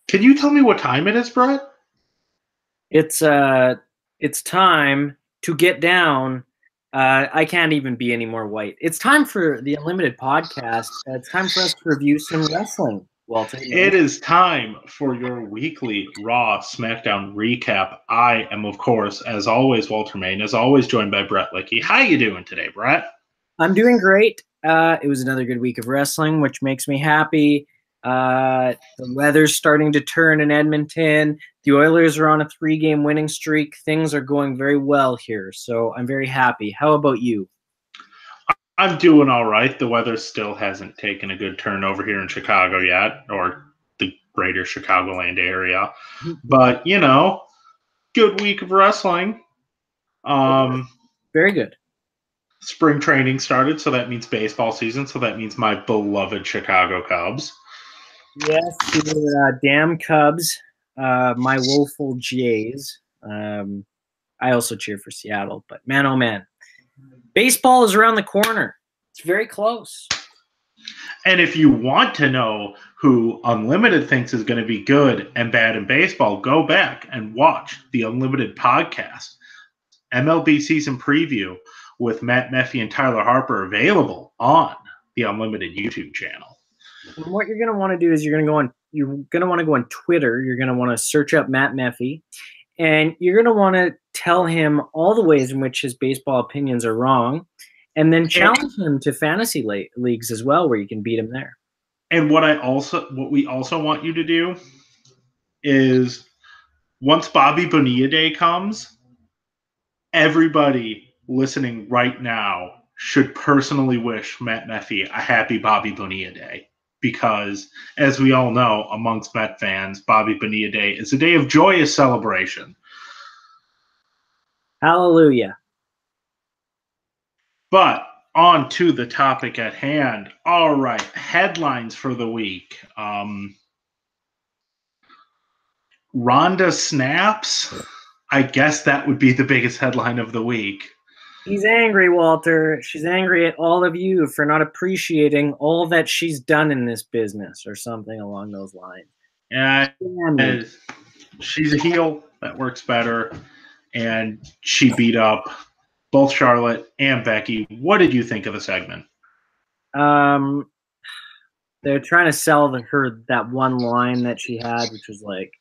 Can you tell me what time it is, Brett? It's time to get down. I can't even be any more white. It's time for the Unlimited podcast. It's time for us to review some wrestling, Walter. It is time for your weekly Raw Smackdown recap. I am, of course, as always, Walter Main, as always, joined by Bret Litke. How you doing today, Brett? I'm doing great. It was another good week of wrestling, which makes me happy. The weather's starting to turn in Edmonton. The Oilers are on a 3-game winning streak. Things are going very well here, so I'm very happy. How about you? I'm doing all right. The weather still hasn't taken a good turn over here in Chicago yet, or the greater Chicagoland area. But, good week of wrestling. Very good. Spring training started, so that means baseball season, so that means my beloved Chicago Cubs. Yes, the damn Cubs, my woeful Jays. I also cheer for Seattle, but man, oh man. Baseball is around the corner. It's very close. And if you want to know who Unlimited thinks is going to be good and bad in baseball, go back and watch the Unlimited podcast, MLB season preview with Matt Meffy and Tyler Harper, available on the Unlimited YouTube channel. And what you're going to want to do is you're going to want to go on Twitter. You're going to want to search up Matt Meffy, and you're going to want to tell him all the ways in which his baseball opinions are wrong, and then challenge him to fantasy leagues as well, where you can beat him there. And what we also want you to do is, once Bobby Bonilla Day comes, everybody listening right now should personally wish Matt Meffy a happy Bobby Bonilla Day. Because, as we all know, amongst Met fans, Bobby Bonilla Day is a day of joyous celebration. Hallelujah. But on to the topic at hand. All right, headlines for the week. Ronda snaps. I guess that would be the biggest headline of the week. She's angry, Walter. She's angry at all of you for not appreciating all that she's done in this business, or something along those lines. Yeah, she's a heel. That works better. And she beat up both Charlotte and Becky. What did you think of the segment? They're trying to sell her that one line that she had, which was like,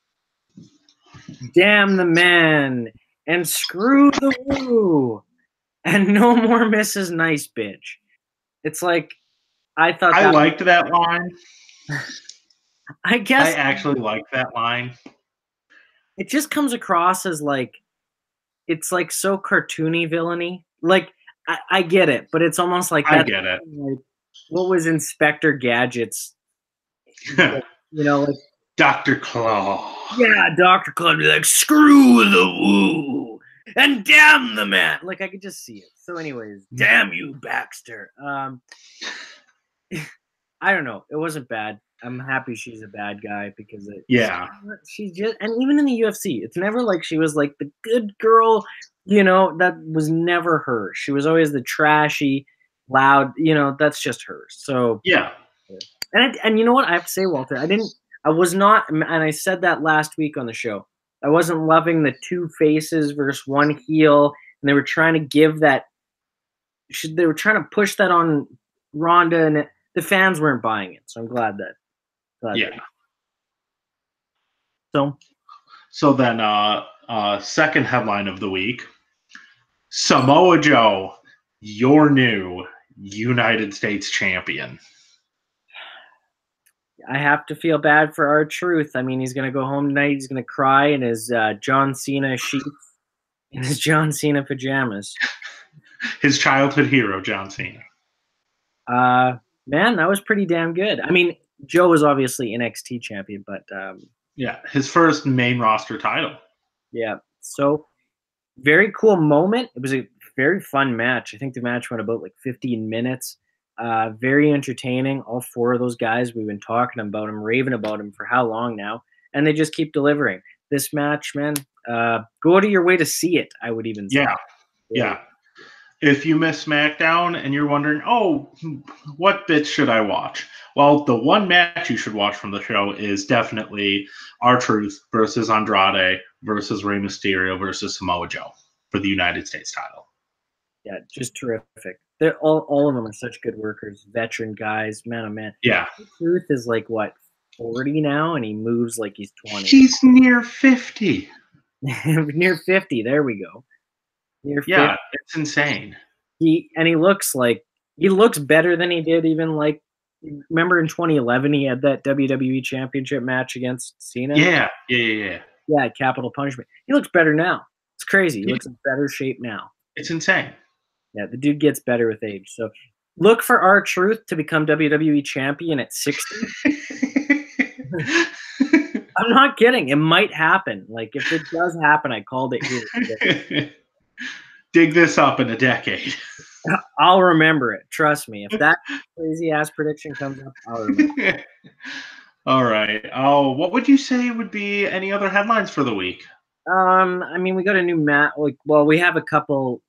"Damn the man and screw the woo. And no more Mrs. Nice Bitch." It's like, I thought I liked that line. I guess I actually liked that line. It just comes across as like, it's like so cartoony villainy. Like, I get it, but it's almost like I get it. Like, what was Inspector Gadget's? Like Dr. Claw. Yeah, Dr. Claw be like, "Screw the woo and damn the man." Like, I could just see it. So anyways, damn you, Baxter. I don't know. It wasn't bad. I'm happy she's a bad guy because she's just, and even in the UFC, it's never like she was like the good girl, that was never her. She was always the trashy, loud, that's just her. So yeah. And you know what I have to say, Walter? I was not, and I said that last week on the show. I wasn't loving the two faces versus one heel, and they were trying to give that. They were trying to push that on Ronda, and the fans weren't buying it. So I'm glad that. So then, second headline of the week: Samoa Joe, your new United States champion. I have to feel bad for R-Truth. I mean, he's going to go home tonight. He's going to cry in his John Cena sheets, in his John Cena pajamas. His childhood hero, John Cena. Man, that was pretty damn good. I mean, Joe was obviously NXT champion, but his first main roster title. Yeah, so very cool moment. It was a very fun match. I think the match went about like 15 minutes. Very entertaining. All four of those guys, we've been talking about them, raving about them for how long now, and they just keep delivering. This match, man, go out of your way to see it, I would even say. Yeah. if you miss SmackDown and you're wondering, oh, what bits should I watch? Well, the one match you should watch from the show is definitely R-Truth versus Andrade versus Rey Mysterio versus Samoa Joe for the United States title. Yeah, just terrific. They're all of them are such good workers, veteran guys. Man, oh man. Yeah. Truth is like what, 40 now, and he moves like he's 20. He's near 50. Near 50. There we go. Near 50. Yeah, it's insane. He looks better than he did even like. Remember in 2011 he had that WWE Championship match against Cena? Yeah. Yeah, Capital Punishment. He looks better now. It's crazy. He looks in better shape now. It's insane. Yeah, the dude gets better with age. So look for R-Truth to become WWE champion at 60. I'm not kidding. It might happen. Like, if it does happen, I called it here. Dig this up in a decade. I'll remember it. Trust me. If that crazy-ass prediction comes up, I'll remember it. All right. Oh, what would you say would be any other headlines for the week? I mean, we got a new match. We have a couple.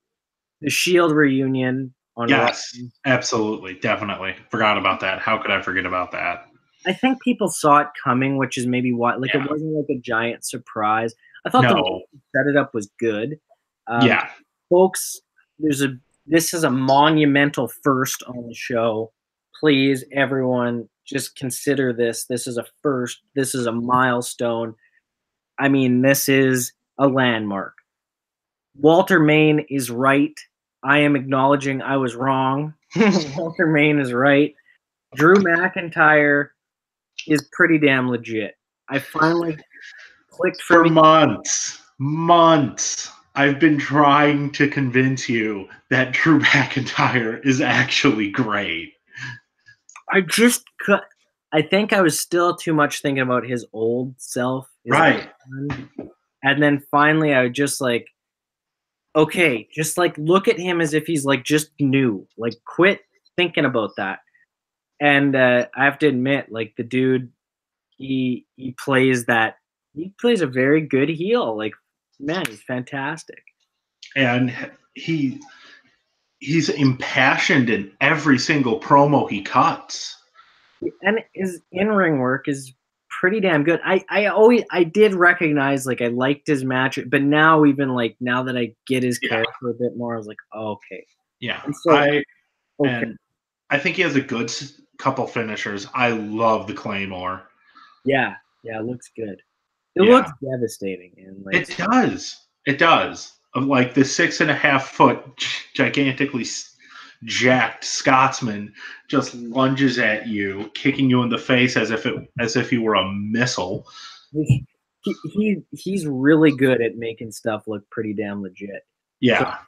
The Shield reunion on Yes, Raw. absolutely, definitely. Forgot about that. How could I forget about that? I think people saw it coming, which is maybe why. Like, it wasn't like a giant surprise. I thought the way they set it up was good. Folks, this is a monumental first on the show. Please, everyone, just consider this. This is a first. This is a milestone. I mean, this is a landmark. Walter Main is right. I am acknowledging I was wrong. Walter Main is right. Drew McIntyre is pretty damn legit. I finally clicked for me. Months. I've been trying to convince you that Drew McIntyre is actually great. I think I was still too much thinking about his old self. Right. And then finally I was just like, okay, just like look at him as if he's like just new. Like, quit thinking about that. And I have to admit, like, the dude, he plays a very good heel. Like, man, he's fantastic. And he's impassioned in every single promo he cuts. And his in-ring work is pretty damn good. I did recognize, like, I liked his match, but now that I get his character a bit more, I was like, oh, okay. Yeah. So, and I think he has a good couple finishers. I love the Claymore. Yeah, it looks good. It looks devastating. And like, it does. Like the 6.5 foot gigantically jacked Scotsman just lunges at you, kicking you in the face as if he were a missile. He's really good at making stuff look pretty damn legit. Yeah.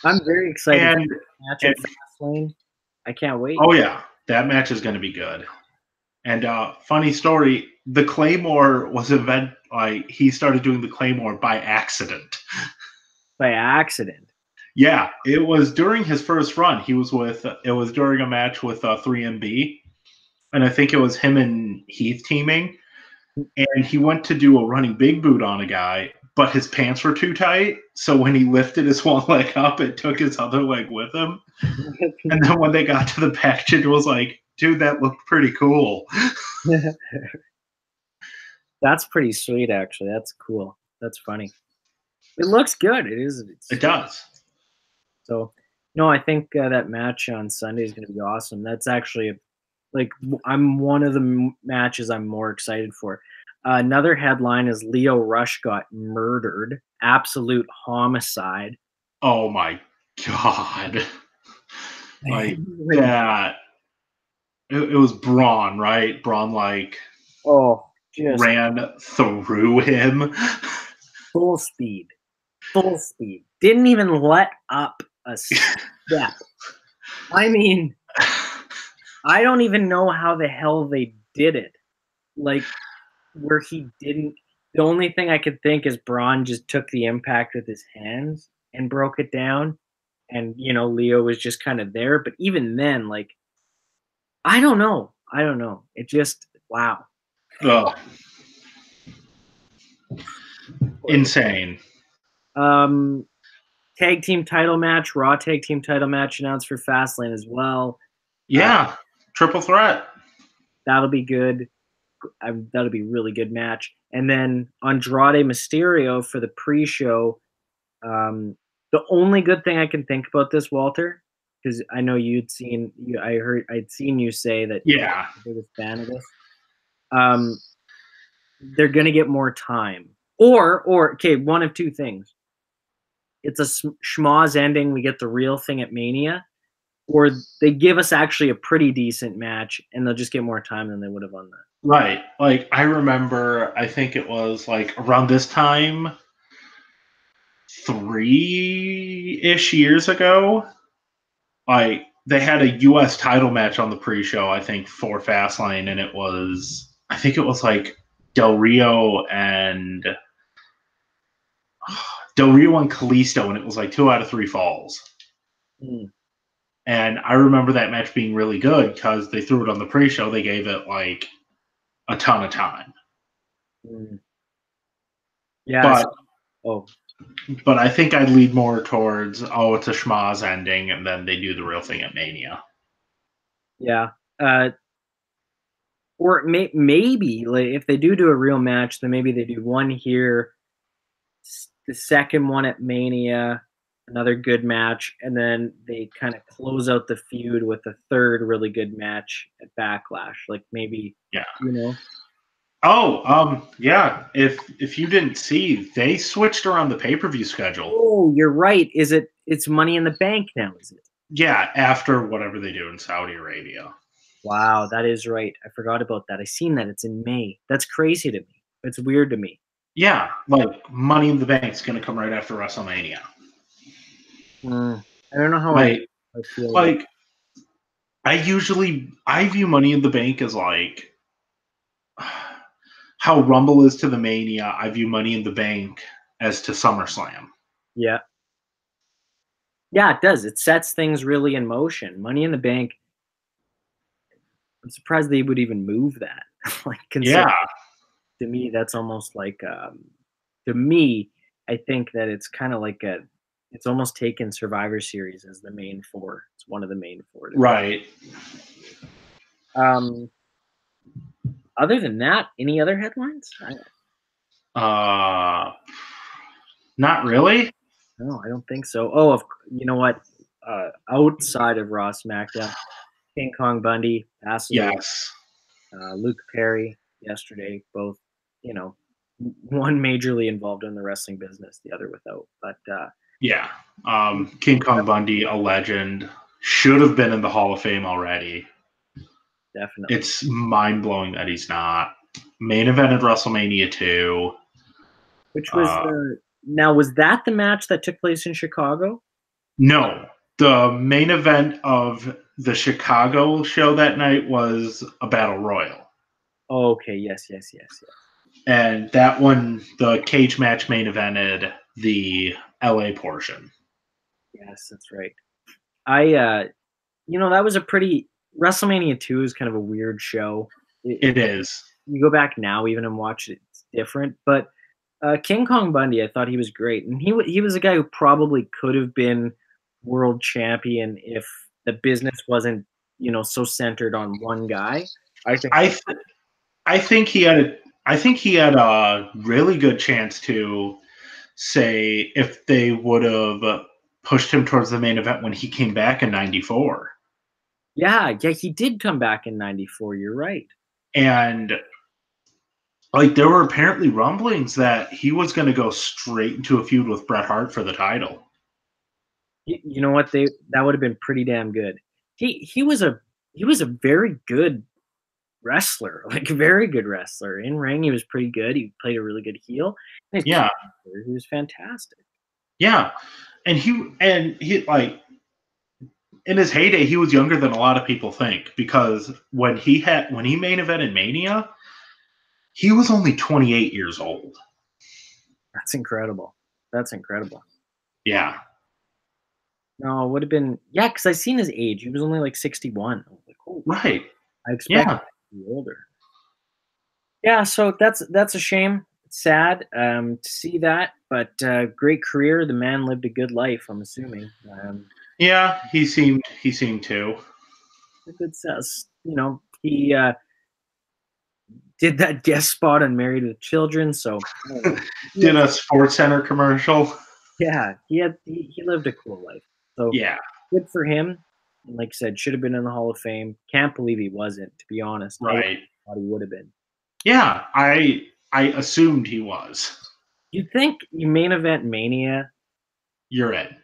So I'm very excited for the match at Fastlane. I can't wait. Oh yeah, that match is going to be good. And funny story, the Claymore was he started doing the Claymore by accident. By accident? Yeah, it was during his first run. It was during a match with 3MB, and I think it was him and Heath teaming, and he went to do a running big boot on a guy, but his pants were too tight, so when he lifted his one leg up, it took his other leg with him. And then when they got to the patch, it was like, dude, that looked pretty cool. That's pretty sweet, actually. That's cool. That's funny. It looks good. It is. It does. So, no, I think that match on Sunday is going to be awesome. That's actually, I'm one of the matches I'm more excited for. Another headline is Lio Rush got murdered. Absolute homicide. Oh, my God. Like that. It was Braun, right? Braun, ran through him. Full speed. Didn't even let up a step. I mean, I don't even know how the hell they did it. Like, where he didn't. The only thing I could think is Braun just took the impact with his hands and broke it down. And, Leo was just kind of there. But even then, like, I don't know. It just, wow. Oh. Insane. tag team title match, Raw tag team title match announced for Fastlane as well. Yeah, triple threat. That'll be good. That'll be a really good match. And then Andrade Mysterio for the pre-show. The only good thing I can think about this, Walter, because I know I'd seen you say that you're the biggest fan of this. They're gonna get more time, or okay, one of two things. It's a schmoz ending. We get the real thing at Mania, or they give us actually a pretty decent match, and they'll just get more time than they would have on that. Right. Like, I remember, I think it was like around this time, 3-ish years ago, like they had a U.S. title match on the pre-show, I think, for Fastlane, and I think it was like Del Rio and Kalisto, and it was like 2 out of 3 falls. And I remember that match being really good because they threw it on the pre-show. They gave it like a ton of time. Yeah. But I think I'd lead more towards, it's a schmoz ending, and then they do the real thing at Mania. Yeah. Or maybe like, if they do a real match, then maybe they do one here, the second one at Mania, another good match, and then they kind of close out the feud with a third really good match at Backlash. Like maybe, yeah. If you didn't see, they switched around the pay-per-view schedule. Oh, you're right. It's Money in the Bank now, is it? Yeah, after whatever they do in Saudi Arabia. Wow, that is right. I forgot about that. I seen that. It's in May. That's crazy to me. It's weird to me. Yeah, like Money in the Bank is going to come right after WrestleMania. I don't know how I feel. Like, I view Money in the Bank as like how Rumble is to the Mania. I view Money in the Bank as to SummerSlam. Yeah. Yeah, it does. It sets things really in motion. Money in the Bank. I'm surprised they would even move that. To me, that's almost like to me, I think that it's kind of like it's almost taken Survivor Series as the main 4. It's one of the main 4. Right. Other than that, any other headlines? Not really. No, I don't think so. Oh, you know what? Outside of Raw SmackDown, King Kong Bundy passed away. Yes. Luke Perry yesterday, both, one majorly involved in the wrestling business, the other without. But yeah, King Kong Bundy, a legend, should have been in the Hall of Fame already. Definitely. It's mind-blowing that he's not. Main event at WrestleMania 2. Which was now, was that the match that took place in Chicago? No. The main event of the Chicago show that night was a Battle Royal. Oh, okay. Yes. And that one, the cage match main evented the LA portion. Yes, that's right. That was a pretty WrestleMania 2 is kind of a weird show. It is. You go back now even and watch it, it's different. But King Kong Bundy, I thought he was great. And he was a guy who probably could have been world champion if the business wasn't, so centered on one guy. I think he had a really good chance to say if they would have pushed him towards the main event when he came back in 94. Yeah, he did come back in 94. You're right. And like there were apparently rumblings that he was going to go straight into a feud with Bret Hart for the title. You know what? That would have been pretty damn good. He was a very good wrestler, like a very good wrestler. In ring, he was pretty good. He played a really good heel. Yeah, he was fantastic. Yeah, and he like in his heyday, he was younger than a lot of people think because when he main evented Mania, he was only 28 years old. That's incredible. Yeah. No, it would have been because I seen his age. He was only like 61. I was like, oh, right. I expect him to be older. Yeah, so that's a shame. sad to see that, but great career. The man lived a good life, I'm assuming. Yeah, he seemed to. A good says, he did that guest spot on Married with Children, so Did a Sports Center commercial. yeah, he lived a cool life. So Yeah, good for him. And like I said, should have been in the Hall of Fame. Can't believe he wasn't, to be honest. right. I thought he would have been. Yeah, I assumed he was. You think you main event Mania, You're in.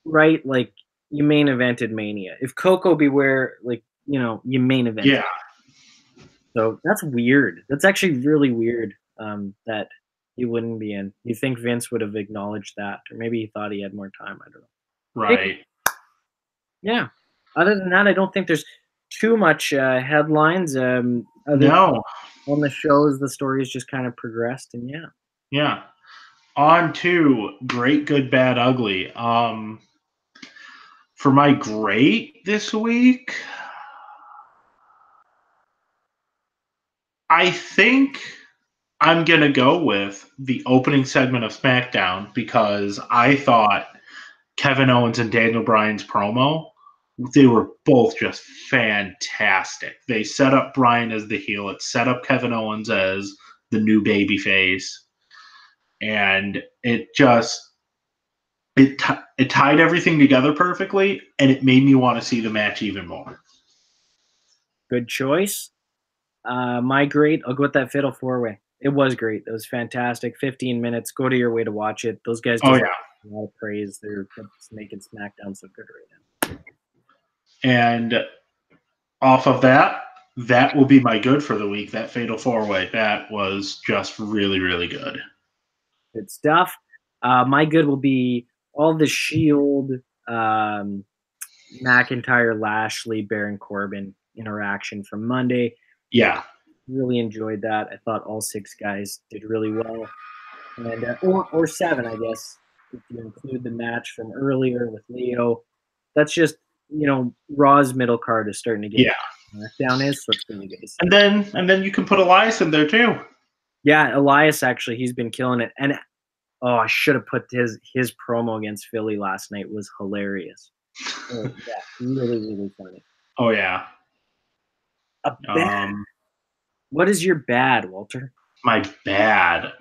right? Like you main evented Mania. If Coco Beware, like you main event. Yeah. So that's weird. That's actually really weird. That he wouldn't be in. You think Vince would have acknowledged that, or maybe he thought he had more time. I don't know. Right. Yeah. Other than that, I don't think there's too much headlines. No. On the shows, the stories just kind of progressed, and yeah. Yeah. On to Great, Good, Bad, Ugly. For my great this week, I think I'm going to go with the opening segment of SmackDown because I thought Kevin Owens and Daniel Bryan's promo, they were both just fantastic. They set up Bryan as the heel. It set up Kevin Owens as the new babyface. And it just it tied everything together perfectly, and it made me want to see the match even more. Good choice. My great, I'll go with that Fatal 4-Way. It was great. It was fantastic. 15 minutes. Go to your way to watch it. Those guys deserve a lot of praise. They're just making SmackDown so good right now. And off of that, that will be my good for the week, that Fatal 4-Way. That was just really, really good. Good stuff. My good will be all the Shield, McIntyre, Lashley, Baron Corbin interaction from Monday. Yeah. Really enjoyed that. I thought all 6 guys did really well. And or 7, I guess, if you include the match from earlier with Leo. That's just, Raw's middle card is starting to get down is, so it's really good to see. And then you can put Elias in there too. Yeah, Elias actually, he's been killing it. And I should have put his promo against Philly last night was hilarious. Yeah, really, really funny. Oh yeah. What is your bad, Walter? My bad.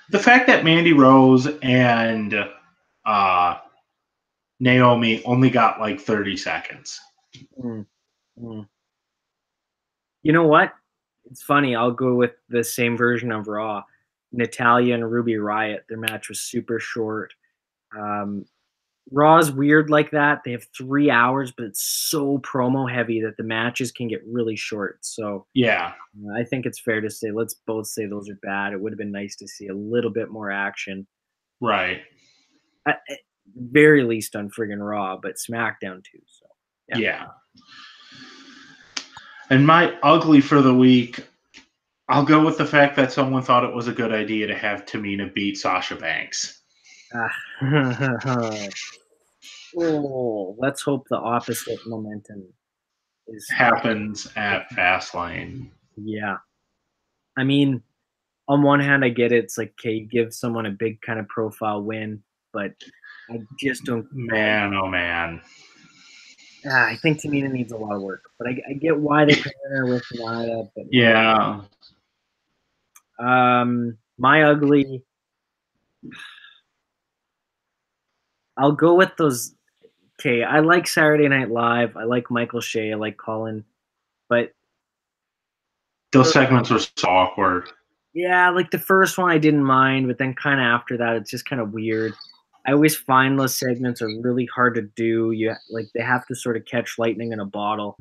The fact that Mandy Rose and Naomi only got like 30 seconds. You know what? It's funny. I'll go with the same version of Raw. Natalya and Ruby Riott, their match was super short. Raw's weird like that. They have 3 hours, but it's so promo heavy that the matches can get really short. So yeah, I think it's fair to say, let's both say those are bad. It would have been nice to see a little bit more action. Right. At very least on friggin' Raw, but SmackDown too. So yeah. And my ugly for the week, I'll go with the fact that someone thought it was a good idea to have Tamina beat Sasha Banks. Let's hope the opposite momentum happens at Fastlane. Yeah. I mean, on one hand, I get it. It's like, okay, you give someone a big kind of profile win, but I just don't. Man, oh man. I think Tamina needs a lot of work, but I get why they put her with Nia. But yeah. My ugly. I'll go with those. Okay, I like Saturday Night Live. I like Michael Shea. I like Colin, but those segments were so awkward. Yeah, like the first one I didn't mind, but then kind of after that, it's just kind of weird. I always find those segments are really hard to do. They have to sort of catch lightning in a bottle.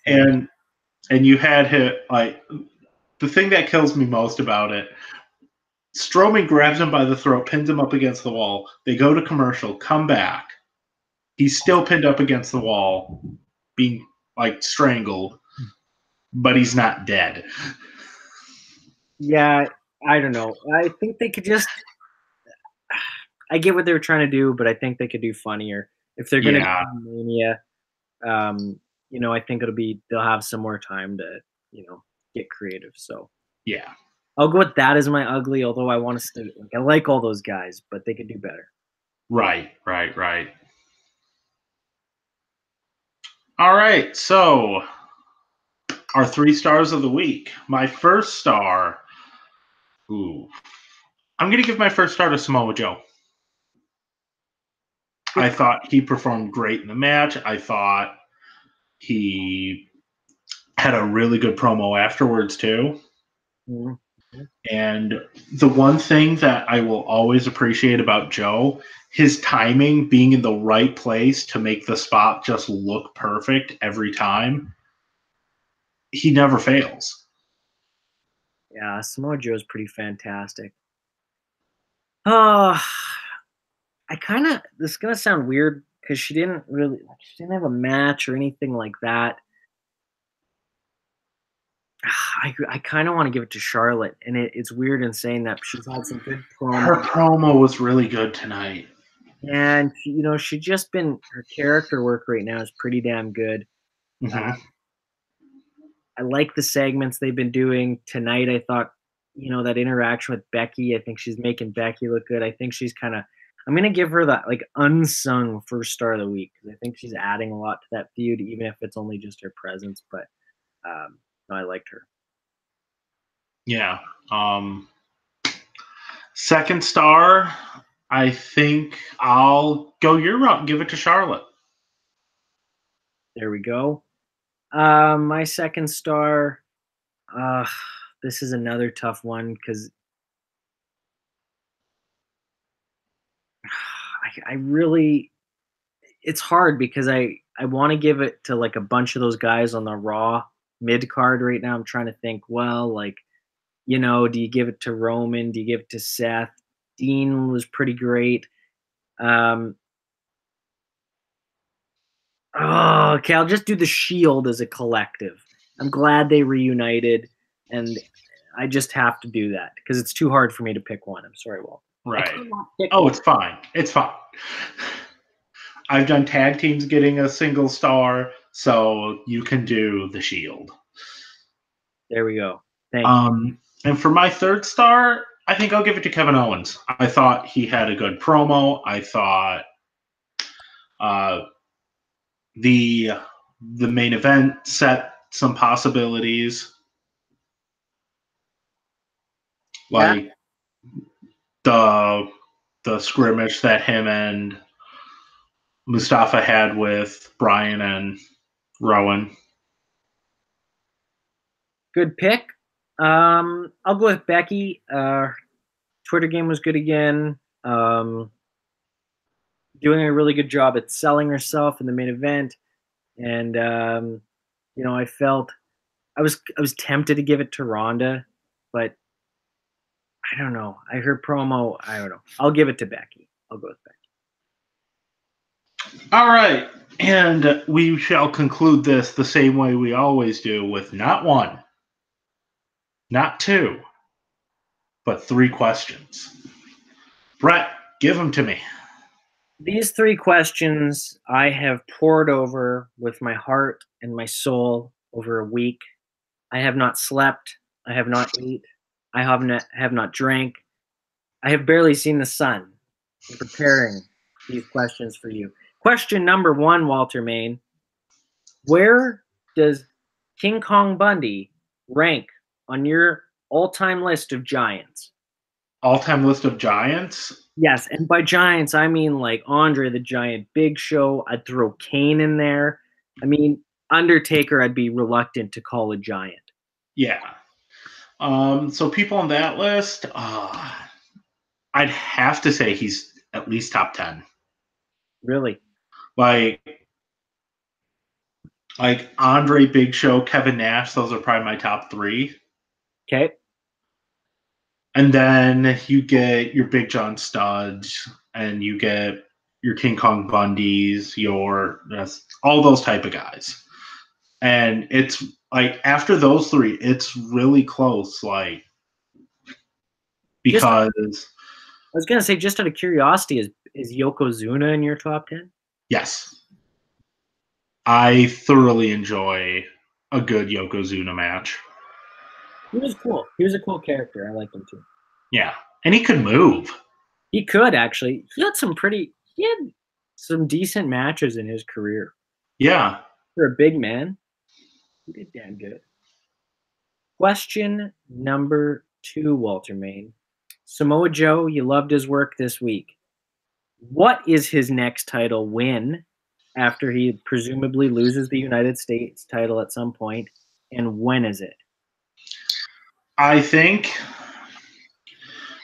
and you had hit like the thing that kills me most about it. Strowman grabs him by the throat, pins him up against the wall. They go to commercial, come back. He's still pinned up against the wall, being like strangled, but he's not dead. Yeah, I don't know. I think they could just. I get what they were trying to do, but I think they could do funnier if they're going to do Mania. I think they'll have some more time to, get creative. So Yeah. I'll go with that as my ugly, although I want to stay. I like all those guys, but they could do better. Right. All right. So our 3 stars of the week. My first star. Ooh. I'm going to give my first star to Samoa Joe. I thought he performed great in the match. I thought he had a really good promo afterwards, too. Mm-hmm. And the one thing that I will always appreciate about Joe, his timing, being in the right place to make the spot just look perfect every time. He never fails. Yeah, Samoa Joe's pretty fantastic. Oh, this is gonna sound weird because she didn't have a match or anything like that. I kind of want to give it to Charlotte, and it's weird in saying that she's had some good promo. Her promo was really good tonight. And, she's just been, her character work right now is pretty damn good. Mm-hmm. I like the segments they've been doing tonight. I thought, that interaction with Becky, I think she's making Becky look good. I think she's I'm going to give her that unsung first star of the week because I think she's adding a lot to that feud, even if it's only just her presence. But no, I liked her. Yeah. Second star, I think I'll go your route and give it to Charlotte. There we go. My second star, this is another tough one because I really, it's hard because I want to give it to a bunch of those guys on the Raw mid card right now. I'm trying to think, do you give it to Roman? Do you give it to Seth? Dean was pretty great. Okay, I'll just do the Shield as a collective. I'm glad they reunited, and I just have to do that because it's too hard for me to pick one. I'm sorry, Walt. Right. It's fine. It's fine. I've done tag teams getting a single star, so you can do the Shield. There we go. Thank you. And for my third star, I think I'll give it to Kevin Owens. I thought he had a good promo. I thought the main event set some possibilities. Like the scrimmage that him and Mustafa had with Bryan and Rowan. Good pick. I'll go with Becky. Twitter game was good again. Doing a really good job at selling herself in the main event, and I felt I was tempted to give it to Ronda, but I don't know. I heard promo. I don't know. I'll give it to Becky. I'll go with Becky. All right, and we shall conclude this the same way we always do, with not one, not two, but 3 questions. Brett, give them to me. These 3 questions I have pored over with my heart and my soul over a week. I have not slept. I have not ate. I have not drank. I have barely seen the sun in preparing these questions for you. Question number 1, Walter Main. Where does King Kong Bundy rank on your all-time list of giants? All-time list of giants? Yes, and by giants, I mean like Andre the Giant, Big Show. I'd throw Kane in there. I mean, Undertaker, I'd be reluctant to call a giant. Yeah. So people on that list, I'd have to say he's at least top 10. Really? Like Andre, Big Show, Kevin Nash, those are probably my top 3. Okay. And then you get your Big John Studs, and you get your King Kong Bundys, all those type of guys. And it's after those 3, it's really close. Because I was gonna say, just out of curiosity, is Yokozuna in your top 10? Yes. I thoroughly enjoy a good Yokozuna match. He was cool. He was a cool character. I liked him too. Yeah, and he could move. He could actually. He had some decent matches in his career. Yeah. For a big man, he did damn good. Question number 2, Walter Main. Samoa Joe, you loved his work this week. What is his next title win after he presumably loses the United States title at some point, and when is it? I think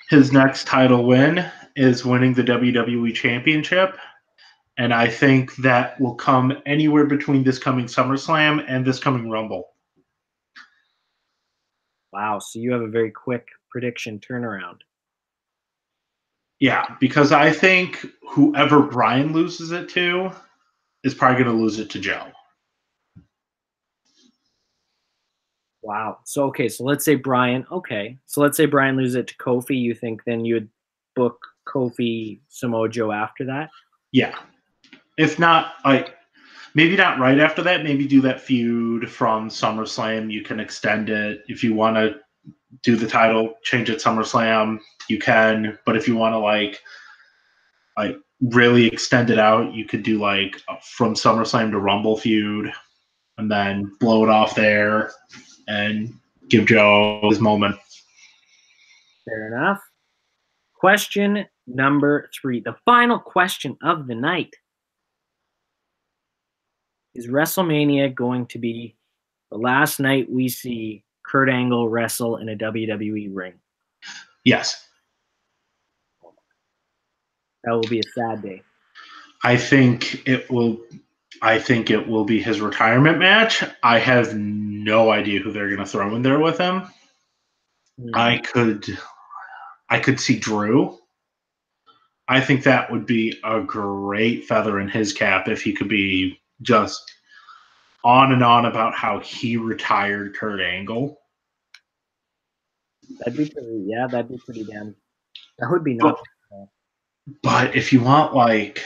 his next title win is winning the WWE Championship, and I think that will come anywhere between this coming SummerSlam and this coming Rumble. Wow, so you have a very quick prediction turnaround. Yeah, because I think whoever Bryan loses it to is probably going to lose it to Joe. Wow. So let's say Bryan. Okay, so let's say Bryan loses it to Kofi. You think then you would book Kofi Samoa Joe after that? Yeah. If not, like maybe not right after that. Maybe do that feud from SummerSlam. You can extend it if you want to do the title, change it SummerSlam. You can, but if you want to like really extend it out, you could do like from SummerSlam to Rumble feud, and then blow it off there and give Joe his moment. Fair enough. Question number 3, the final question of the night. Is WrestleMania going to be the last night we see Kurt Angle wrestle in a WWE ring? Yes. That will be a sad day. I think it will be his retirement match. I have no idea who they're going to throw in there with him. I could see Drew. I think that would be a great feather in his cap if he could be just on and on about how he retired Kurt Angle. That'd be pretty damn. That would be nice. But if you want like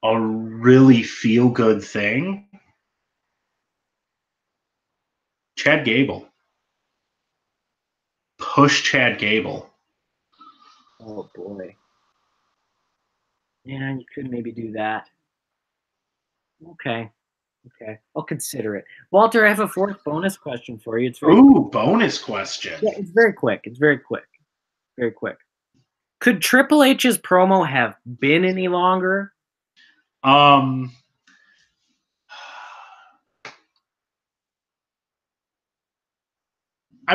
a really feel good thing, Chad Gable. Push Chad Gable. Oh boy. Yeah, you could maybe do that. Okay. I'll consider it. Walter, I have a 4th bonus question for you. Bonus question. Yeah, it's very quick. Very quick. Could Triple H's promo have been any longer? I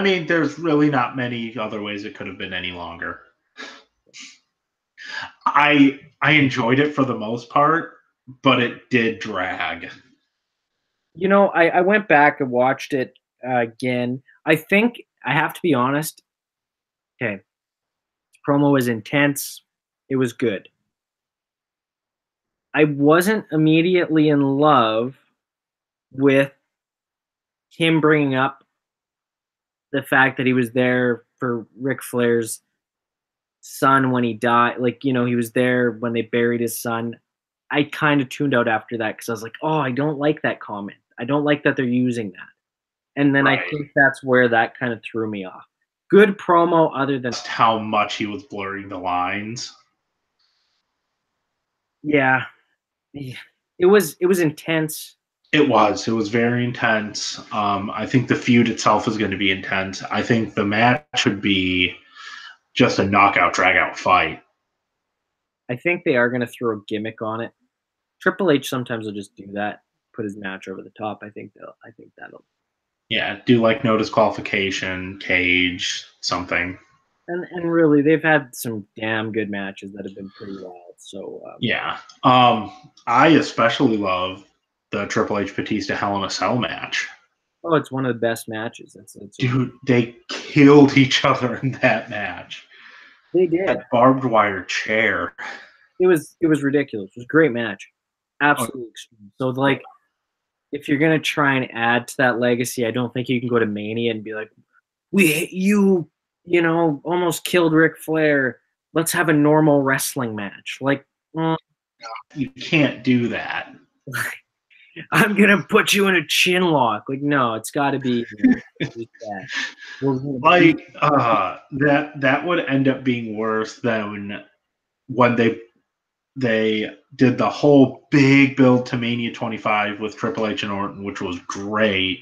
mean, there's really not many other ways it could have been any longer. I enjoyed it for the most part, but it did drag. You know, I went back and watched it again. I think I have to be honest. Okay. Promo was intense. It was good. I wasn't immediately in love with him bringing up the fact that he was there for Ric Flair's son when he died. Like, you know, he was there when they buried his son. I kind of tuned out after that because I was like, oh, I don't like that comment. I don't like that they're using that. And then right. I think that's where that kind of threw me off. Good promo other than how much he was blurring the lines. Yeah. It was intense. It was very intense. I think the feud itself is going to be intense. I think the match would be just a knockout, drag-out fight. I think they are going to throw a gimmick on it. Triple H sometimes will just do that, put his match over the top. I think that'll. Yeah, do like no disqualification, cage, something. And really, they've had some damn good matches that have been pretty wild. So yeah, I especially love the Triple H Batista Hell in a Cell match. Oh, it's one of the best matches. Dude, they killed each other in that match. They did. That barbed wire chair. It was ridiculous. It was a great match. Absolutely extreme. So like, if you're gonna try and add to that legacy, I don't think you can go to Mania and be like, you know, almost killed Ric Flair. Let's have a normal wrestling match. Like, you can't do that. I'm gonna put you in a chin lock. Like, no, it's got to be that. Like that would end up being worse than when they did the whole big build to Mania 25 with Triple H and Orton, which was great.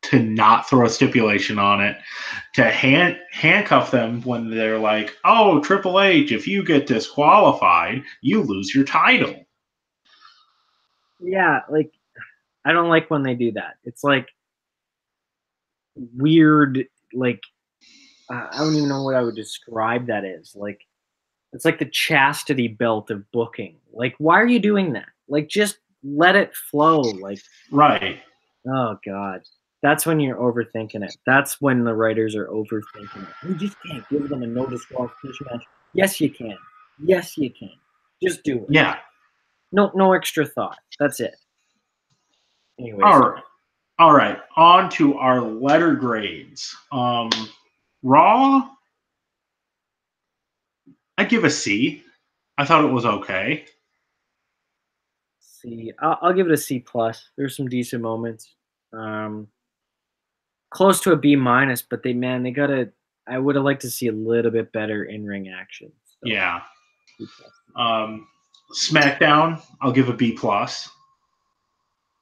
To not throw a stipulation on it, to handcuff them when they're like, "Oh, Triple H, if you get disqualified, you lose your title." Yeah, like I don't like when they do that. It's like weird. Like I don't even know what I would describe that as. Like it's like the chastity belt of booking. Like, why are you doing that? Like, just let it flow. Like, right. Oh God, that's when you're overthinking it. That's when the writers are overthinking it. You just can't give them a no disqualification match. Yes, you can. Yes, you can. Just do it. Yeah. No extra thought. That's it. Anyways. All right. On to our letter grades. Raw, I give a C. I thought it was okay. C. I'll give it a C plus. There's some decent moments. Close to a B minus, but they gotta. I would have liked to see a little bit better in ring action. So. Yeah. Smackdown, I'll give a B plus.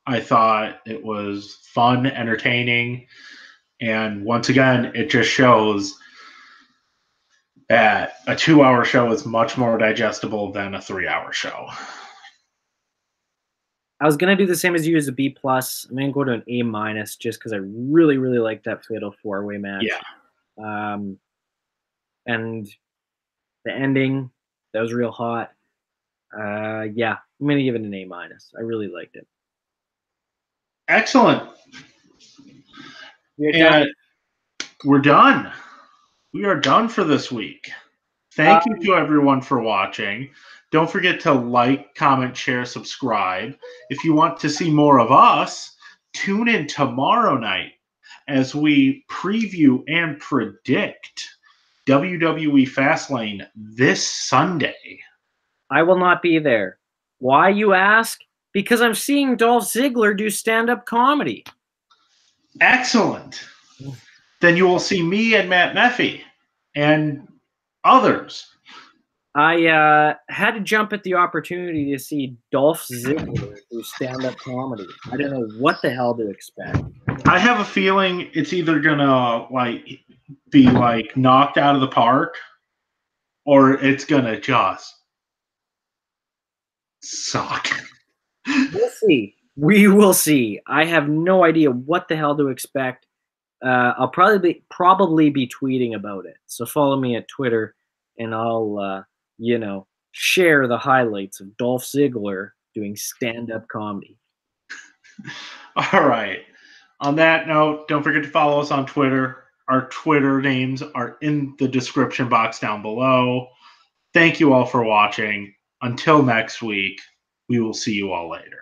I thought it was fun, entertaining, and once again, it just shows that a 2-hour show is much more digestible than a 3-hour show. I was gonna do the same as you as a B plus. I'm gonna go to an A minus just because I really like that fatal 4-way match. Yeah. And the ending, that was real hot. Yeah, I'm gonna give it an A minus. I really liked it. Excellent. And we're done. We are done for this week. Thank you to everyone for watching. Don't forget to like, comment, share, subscribe. If you want to see more of us, tune in tomorrow night as we preview and predict WWE Fastlane this Sunday. I will not be there. Why, you ask? Because I'm seeing Dolph Ziggler do stand-up comedy. Excellent. Then you will see me and Matt Meffy and others. I had to jump at the opportunity to see Dolph Ziggler do stand-up comedy. I don't know what the hell to expect. I have a feeling it's either gonna be knocked out of the park, or it's gonna just suck. We'll see. We will see. I have no idea what the hell to expect. I'll probably be tweeting about it. So follow me at Twitter, and I'll share the highlights of Dolph Ziggler doing stand-up comedy. All right. On that note, don't forget to follow us on Twitter. Our Twitter names are in the description box down below. Thank you all for watching. Until next week, we will see you all later.